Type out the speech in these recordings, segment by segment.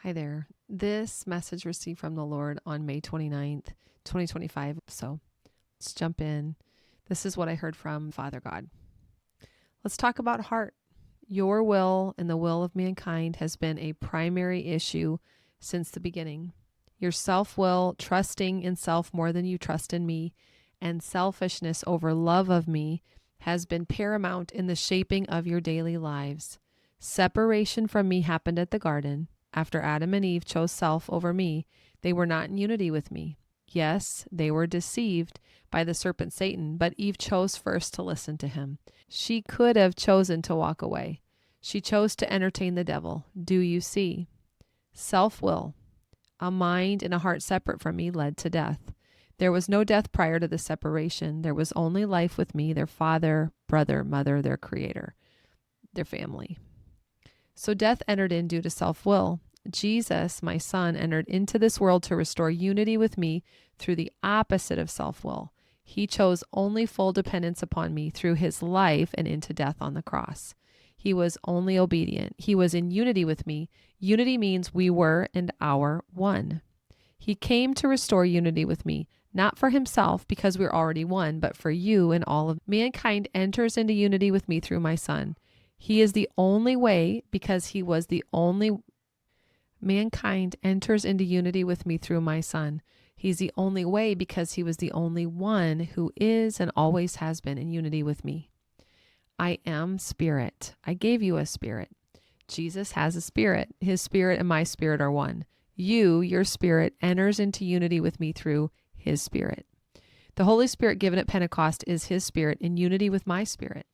Hi there. This message received from the Lord on May 29th, 2025. So let's jump in. This is what I heard from Father God. Let's talk about heart. Your will and the will of mankind has been a primary issue since the beginning. Your self-will, trusting in self more than you trust in me, and selfishness over love of me has been paramount in the shaping of your daily lives. Separation from me happened at the garden. After Adam and Eve chose self over me, they were not in unity with me. Yes, they were deceived by the serpent Satan, but Eve chose first to listen to him. She could have chosen to walk away. She chose to entertain the devil. Do you see? Self-will, a mind and a heart separate from me, led to death. There was no death prior to the separation. There was only life with me, their father, brother, mother, their creator, their family. So death entered in due to self-will. Jesus, my son, entered into this world to restore unity with me through the opposite of self-will. He chose only full dependence upon me through his life and into death on the cross. He was only obedient. He was in unity with me. Unity means we were and are one. He came to restore unity with me, not for himself because we're already one, but for you, and all of mankind enters into unity with me through my son. He is the only way because he was the only. Mankind enters into unity with me through my son. He's the only way because he was the only one who is and always has been in unity with me. I am spirit. I gave you a spirit. Jesus has a spirit. His spirit and my spirit are one. Your spirit, enters into unity with me through his spirit. The Holy Spirit given at Pentecost is his spirit in unity with my spirit.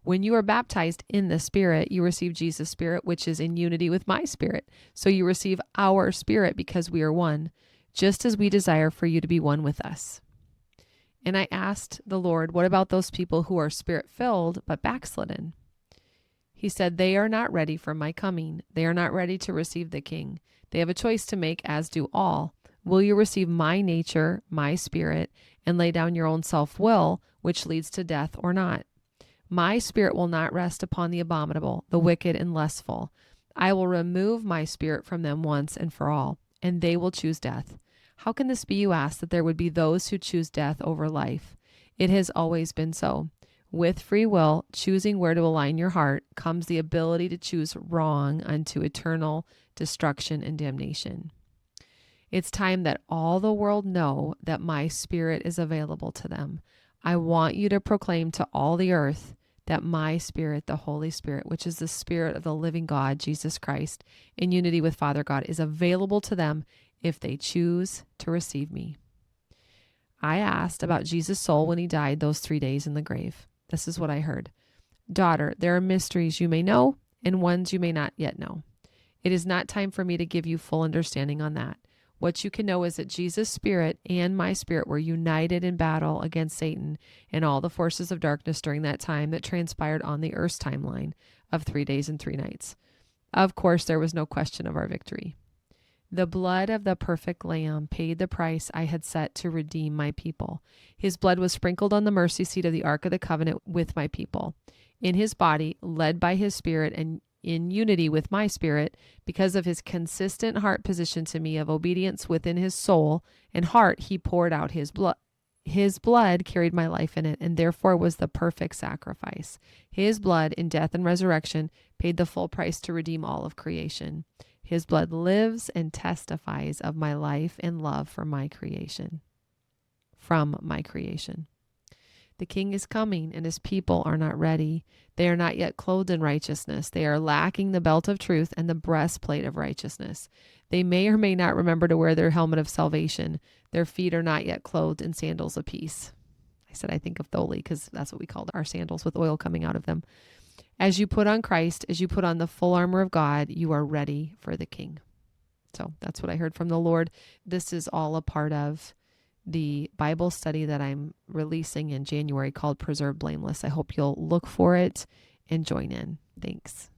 When you are baptized in the Spirit, you receive Jesus' Spirit, which is in unity with my spirit. So you receive our spirit because we are one, just as we desire for you to be one with us. And I asked the Lord, what about those people who are spirit-filled but backslidden? He said, they are not ready for my coming. They are not ready to receive the King. They have a choice to make, as do all. Will you receive my nature, my spirit, and lay down your own self-will, which leads to death, or not? My spirit will not rest upon the abominable, the wicked, and lustful. I will remove my spirit from them once and for all, and they will choose death. How can this be, you ask, that there would be those who choose death over life? It has always been so. With free will, choosing where to align your heart, comes the ability to choose wrong unto eternal destruction and damnation. It's time that all the world know that my spirit is available to them. I want you to proclaim to all the earth that my spirit, the Holy Spirit, which is the spirit of the living God, Jesus Christ, in unity with Father God, is available to them if they choose to receive me. I asked about Jesus' soul when he died those 3 days in the grave. This is what I heard. Daughter, there are mysteries you may know and ones you may not yet know. It is not time for me to give you full understanding on that. What you can know is that Jesus' spirit and my spirit were united in battle against Satan and all the forces of darkness during that time that transpired on the earth's timeline of 3 days and 3 nights. Of course, there was no question of our victory. The blood of the perfect Lamb paid the price I had set to redeem my people. His blood was sprinkled on the mercy seat of the Ark of the Covenant with my people. In his body, led by his spirit and in unity with my spirit, because of his consistent heart position to me of obedience within his soul and heart, he poured out his blood. His blood carried my life in it, and therefore was the perfect sacrifice. His blood in death and resurrection paid the full price to redeem all of creation. His blood lives and testifies of my life and love for my creation, from my creation. The King is coming, and his people are not ready. They are not yet clothed in righteousness. They are lacking the belt of truth and the breastplate of righteousness. They may or may not remember to wear their helmet of salvation. Their feet are not yet clothed in sandals of peace. I said I think of Tholi because that's what we called our sandals with oil coming out of them. As you put on Christ, as you put on the full armor of God, you are ready for the King. So that's what I heard from the Lord. This is all a part of the Bible study that I'm releasing in January called Preserve Blameless. I hope you'll look for it and join in. Thanks.